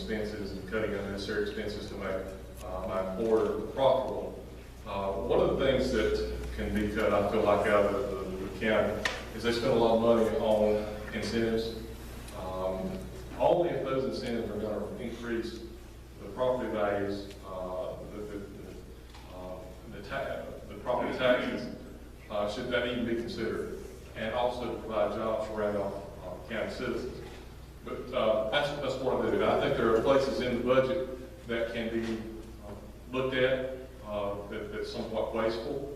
expenses and cutting unnecessary expenses to make my employer profitable. One of the things that can be cut, I feel like, out of the county is they spend a lot of money on incentives. Only if those incentives are going to increase the property values, the property taxes, should that even be considered, and also provide jobs for Randolph County citizens. But that's what I do. I think there are places in the budget that can be looked at that's somewhat wasteful.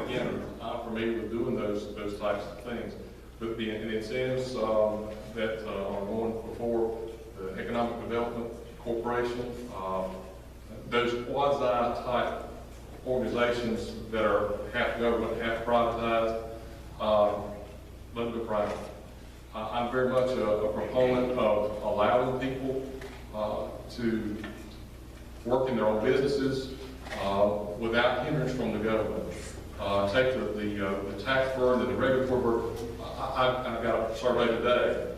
Again, I'm familiar with doing those types of things. But the incentives that are going before the Economic Development Corporation, those quasi-type organizations that are half government, half privatized, let them go private. I'm very much a proponent of allowing people to work in their own businesses without hindrance from the government. Take the tax burden and the regulatory burden. I got a survey today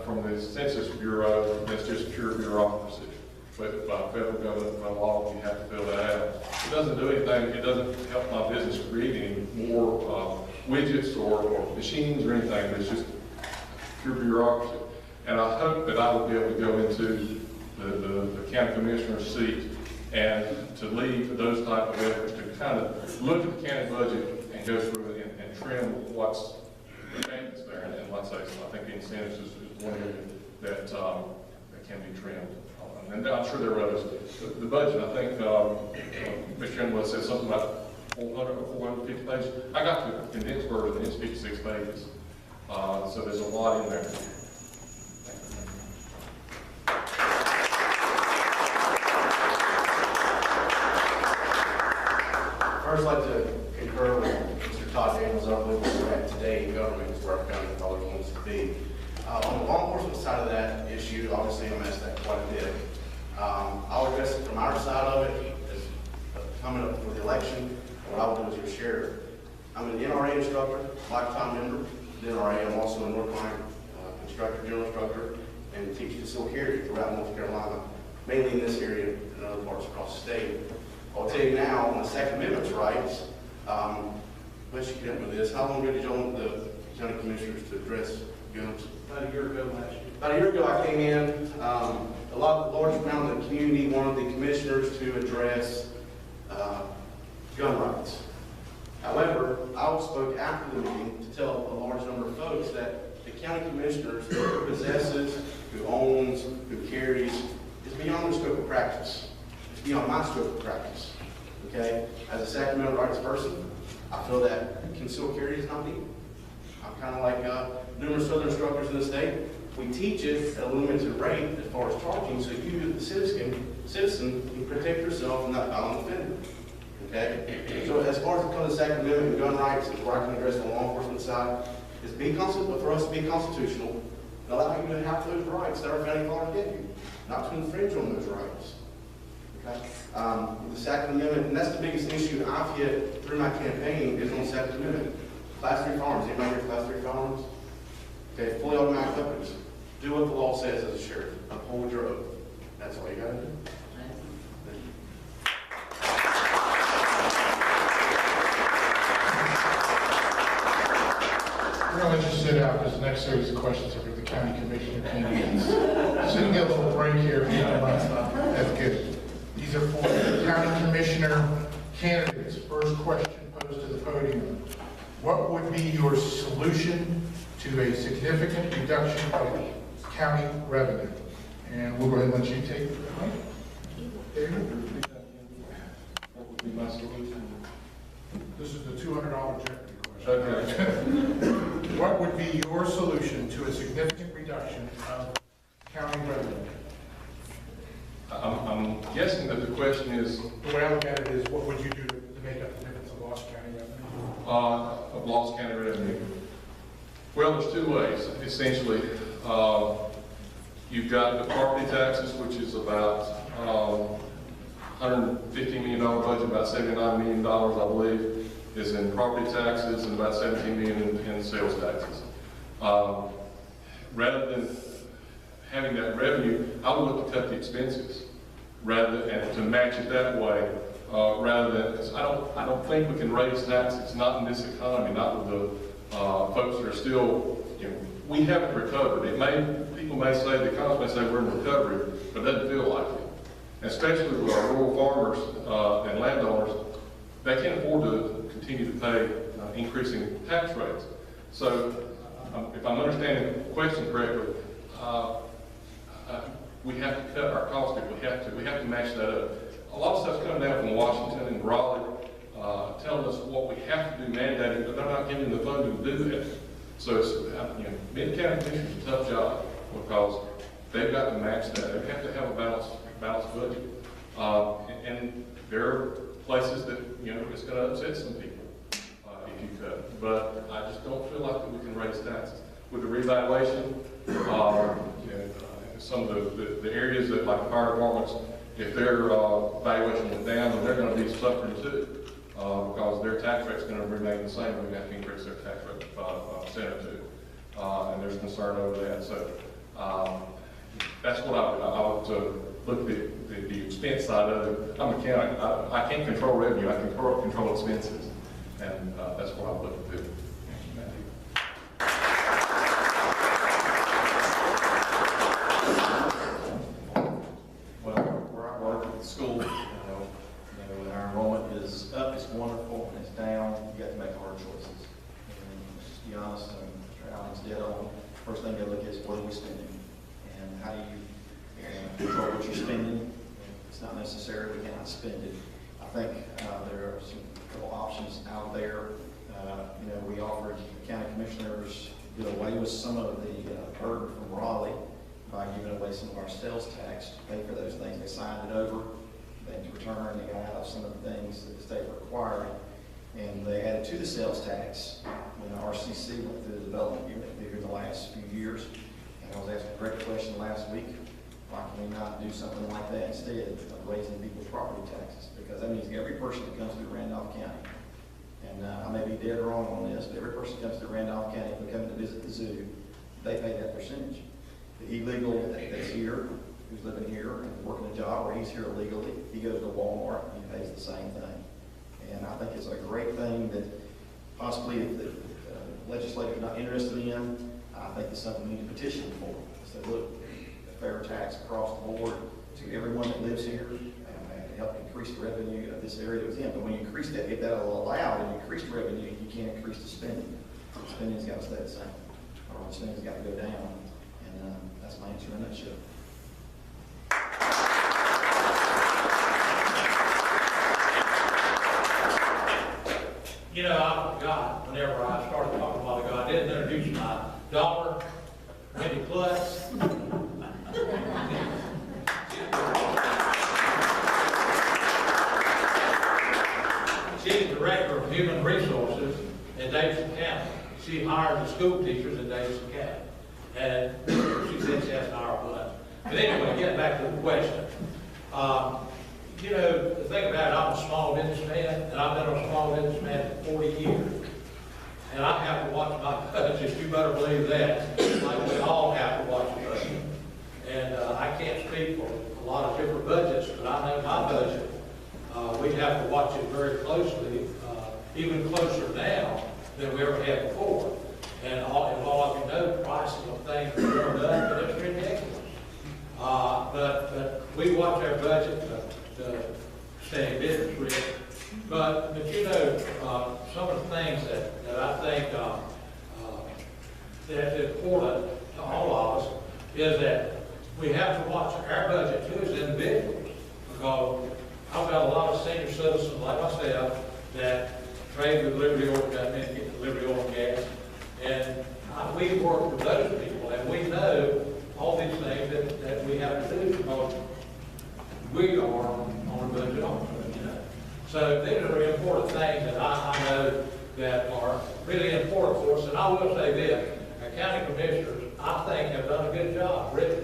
from the Census Bureau that's just pure bureaucracy. But by federal government, by law, you have to fill that out. It doesn't do anything. It doesn't help my business create any more widgets or machines or anything. It's just pure bureaucracy. And I hope that I will be able to go into the county commissioner's seat and to lead those type of efforts to kind of look at the county budget and go through it and trim what's there. And like I say, I think the incentives is one area that can be trimmed. And I'm sure there are others. The budget, I think, Mr. Youngblood said something about 400 or 450 pages. I got the condensed version, it's 56 pages. So there's a lot in there. First, I'd like to concur with Mr. Todd Daniels. I believe we're at today in government is where our county probably wants to be. On the law enforcement side of that issue, obviously I'm asked that quite a bit. I'll address it from our side of it, as coming up for the election. What I will do is your sheriff. I'm an NRA instructor, lifetime member of the NRA. I'm also a Northline instructor, general instructor, and teach concealed carry throughout North Carolina, mainly in this area and other parts across the state. I'll tell you now, on the Second Amendment's rights, let's you get up with this. How long ago did you want the county commissioners to address guns? About a year ago last year. About a year ago I came in, a large amount of the community wanted the commissioners to address gun rights. However, I spoke after the meeting to tell a large number of folks that the county commissioners, who possesses, who owns, who carries, is beyond their scope of practice. It's beyond my scope of practice. Okay? As a Second Amendment rights person, I feel that concealed carry is not needed. I'm kind of like numerous other instructors in the state. We teach it at a limited rate as far as charging, so you, the citizen, can protect yourself from that violent offender. Okay? So as far as it comes to Second Amendment and gun rights, where I can address the law enforcement side, is for us to be constitutional and allow you to have those rights that our founding fathers gave you, not to infringe on those rights. Okay? The Second Amendment, and that's the biggest issue I've hit through my campaign, is on Second Amendment. Class 3 firearms. Anybody here Class 3 firearms? Okay, fully automatic weapons. Do what the law says as a sheriff. Uphold your oath. That's all you got to do. We're going to let you sit out because the next series of questions are for the county commissioner candidates. So you can get a little break here if you don't mind. That's good. These are for the county commissioner candidates. First question posed to the podium. What would be your solution to a significant reduction of county revenue? And we'll go ahead and let you take it. What would be my solution? This is the $200 Jeopardy question. Okay. What would be your solution to a significant reduction of county revenue? I'm guessing that the question is The way I look at it is, what would you do to make up the difference of lost county revenue? of lost county revenue. Well, there's two ways. Essentially, you've got the property taxes, which is about $150 million budget, about $79 million, I believe, is in property taxes, and about $17 million in sales taxes. Rather than having that revenue, I would look to cut the expenses rather and to match it that way, rather than, because I don't think we can raise taxes, not in this economy, not with the folks that are still, we haven't recovered. People may say, the economists may say we're in recovery, but it doesn't feel like it. Especially with our rural farmers and landowners, they can't afford to continue to pay increasing tax rates. So, if I'm understanding the question correctly, we have to cut our costs. We have to match that up. A lot of stuff's coming down from Washington and Raleigh, telling us what we have to do, mandating, but they're not giving the funding to do that. So it's, being a county commissioner is a tough job because they've got to match that. They have to have a balanced budget. And there are places that, it's going to upset some people if you cut. But I just don't feel like that we can raise taxes. With the revaluation, some of the areas that, like fire departments, if their valuation went down, then they're going to be suffering too, because their tax rate's going to remain the same. We're going to have to increase their tax rate by % or 2, and there's concern over that. So that's what I would look at the expense side of it. I'm a county. I can't control revenue. I can control expenses, and that's what I would look at. School, when our enrollment is up, it's wonderful, and it's down, you got to make hard choices. And let's just be honest, and Mr. Allen's dead on. First thing you look at is what are we spending, and how do you control what you're spending. It's not necessary, we cannot spend it. I think there are some couple options out there. We offered county commissioners to do away with some of the burden from Raleigh by giving away some of our sales tax to pay for those things. They signed it over. They return, they got out of some of the things that the state required, and they added to the sales tax when the RCC went through the development unit here in the last few years. And I was asked a great question last week: why can we not do something like that instead of raising people's property taxes? Because that means every person that comes through Randolph County, and I may be dead wrong on this, but every person that comes through Randolph County, if they come to visit the zoo, they pay that percentage. The illegal that's here, who's living here and working a job, or he's here illegally, he goes to Walmart and he pays the same thing. And I think it's a great thing that possibly if the legislature is not interested in, I think it's something we need to petition for. So look, a fair tax across the board to everyone that lives here and help increase the revenue of this area with him. But when you increase that, if that will allow an increased revenue, you can't increase the spending. The spending's got to stay the same, or the spending's got to go down. And that's my answer in a nutshell. I forgot whenever I started talking a while ago, I didn't introduce my daughter, Wendy Klutz. She's Director of Human Resources in Davidson County. She hires the school teachers in Davidson County. And she said she has an hour lunch. But anyway, getting back to the question. The thing about it, I'm a small businessman, and I've been a small businessman for 40 years. And I have to watch my budget, you better believe that. Like we all have to watch the budget. And I can't speak for a lot of different budgets, but I know my budget. We have to watch it very closely, even closer now than we ever had before. And all of you know, the prices of things are going up, and it's ridiculous. But we watch our budget to stay in business with. But some of the things that I think that's important to all of us is that we have to watch our budget too as individuals, because I've got a lot of senior citizens like myself that trade with Liberty Oil and Gas, and we work with those people, and we know all these things that we have to do because we are on a budget also, So these are important things that I know that are really important for us. And I will say this, our county commissioners, I think, have done a good job, really.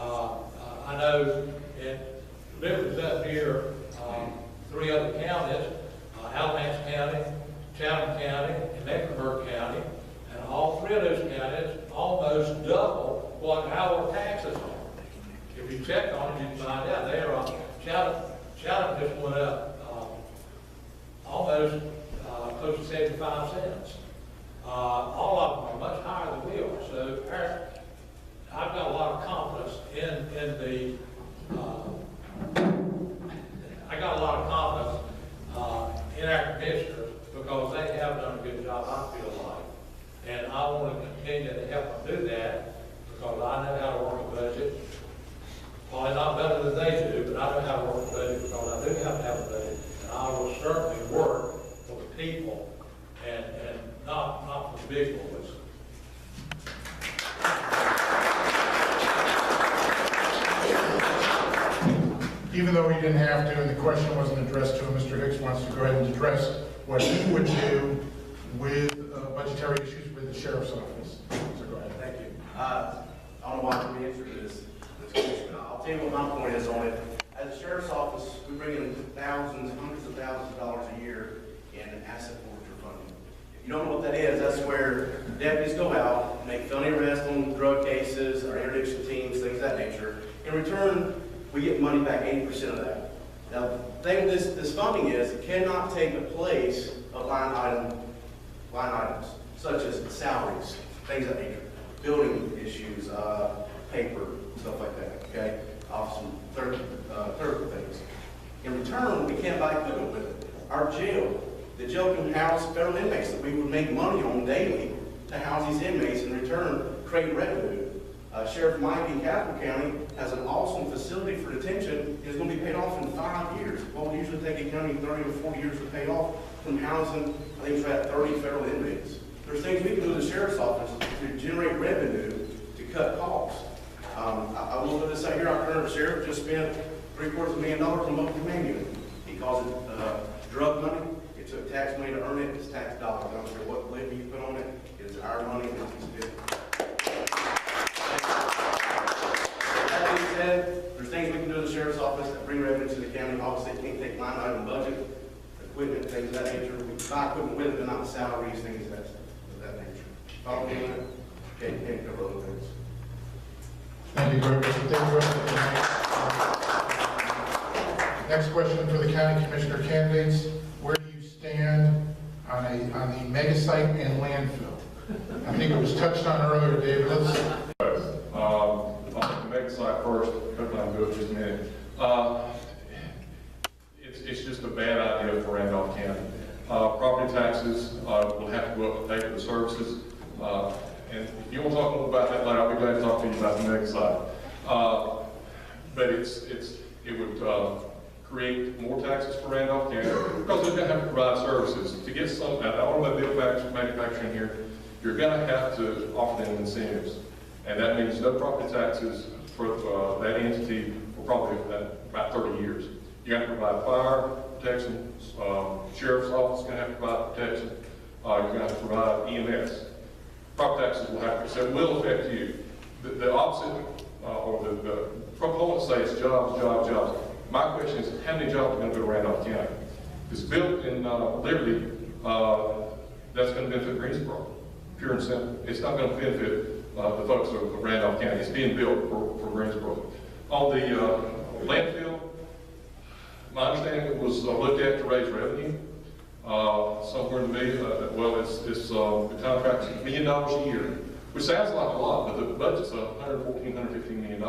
I know Liberty's up here, 3 other counties, Alamance County, Chatham County, and Mecklenburg County, and all 3 of those counties almost double what our taxes are. check on it, you can find out, they're, Chatham just went up, almost, close to 75 cents. All of them are much higher than we are, so I've got a lot of confidence in the, I got a lot of confidence, in our commissioners, because they have done a good job, I feel like. And I want to continue to help them do that, because I know how to work a budget. Probably not better than they do, but I know how to work a budget, because I do have to have a budget. And I will certainly work for the people and not for the big boys. Even though he didn't have to, and the question wasn't addressed to him, Mr. Hicks wants to go ahead and address what he would do with budgetary issues with the sheriff's office. So go ahead. Thank you. I don't know why I'm answering this question. I'll tell you what my point is on it. As a sheriff's office, we bring in thousands, hundreds of thousands of dollars a year in asset forfeiture funding. If you don't know what that is, that's where deputies go out, make felony arrests on drug cases, our interdiction teams, things of that nature. In return, we get money back, 80% of that. Now, the thing with this funding is, it cannot take the place of line items, such as salaries, things of that nature, building issues, paper, stuff like that, okay? Some clerical things. In return, we can't buy equipment with it. Our jail, the jail can house federal inmates that we would make money on daily to house these inmates, in return, create revenue. Sheriff Mike in Capital County has an awesome facility for detention. It's going to be paid off in 5 years. What would usually take a county 30 to 40 years to pay off from housing, I think it's about 30 federal inmates. There's things we can do in the sheriff's office to generate revenue to cut costs. I will put this out here, our current sheriff just spent $750,000 on local command unit. He calls it drug money. It took tax money to earn it. It's tax dollars. I don't care what levy you put on it. It is our money. That being said, there's things we can do in the sheriff's office that bring revenue to the county. Obviously, it can't take line item budget, equipment, things of that nature. We buy equipment with it, but not salaries, things of that nature. Follow me on it? Can't cover other things. Thank you, Greg. Next question for the county commissioner candidates. Where do you stand on the mega site and landfill? I think it was touched on earlier, David. I'll take the mega site first, hopefully I'll do it in just a minute. It's just a bad idea for Randolph County. Property taxes will have to go up to pay for the services. And if you want to talk more about that later, I'll be glad to talk to you about the mega site. But it would create more taxes for Randolph County because they're going to have to provide services. To get some automobile manufacturing here, you're going to have to offer them incentives. And that means no property taxes for that entity for probably about 30 years. You have to provide fire protection, sheriff's office is going to have to provide protection, you're going to have to provide EMS. Property taxes will have to, so it will affect you. The opposite, or the proponents say it's jobs, jobs, jobs. My question is, how many jobs are going to go to Randolph County? It's built in Liberty, that's going to benefit Greensboro, pure and simple. It's not going to benefit the folks of Randolph County. It's being built for Greensboro. On the landfill, my understanding it was looked at to raise revenue. Somewhere in the middle, well, it's the contract's $1 million a year, which sounds like a lot, but the budget's $114, $115 million.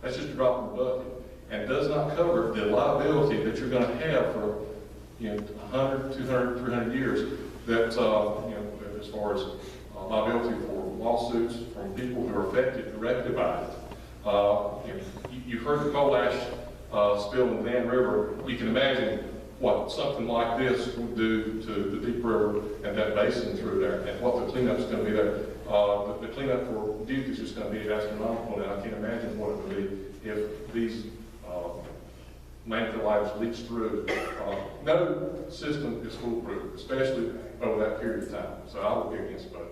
That's just a drop in the bucket, and does not cover the liability that you're going to have for 100, 200, 300 years. That as far as liability for lawsuits from people who are affected directly by it. You've heard the coal ash spill in the Dan River. You can imagine what something like this would do to the Deep River and that basin through there, and what the cleanup is going to be there. The cleanup for Duke is just going to be astronomical, and I can't imagine what it would be if these landfill items leach through. No system is foolproof, especially over that period of time. So I would be against both.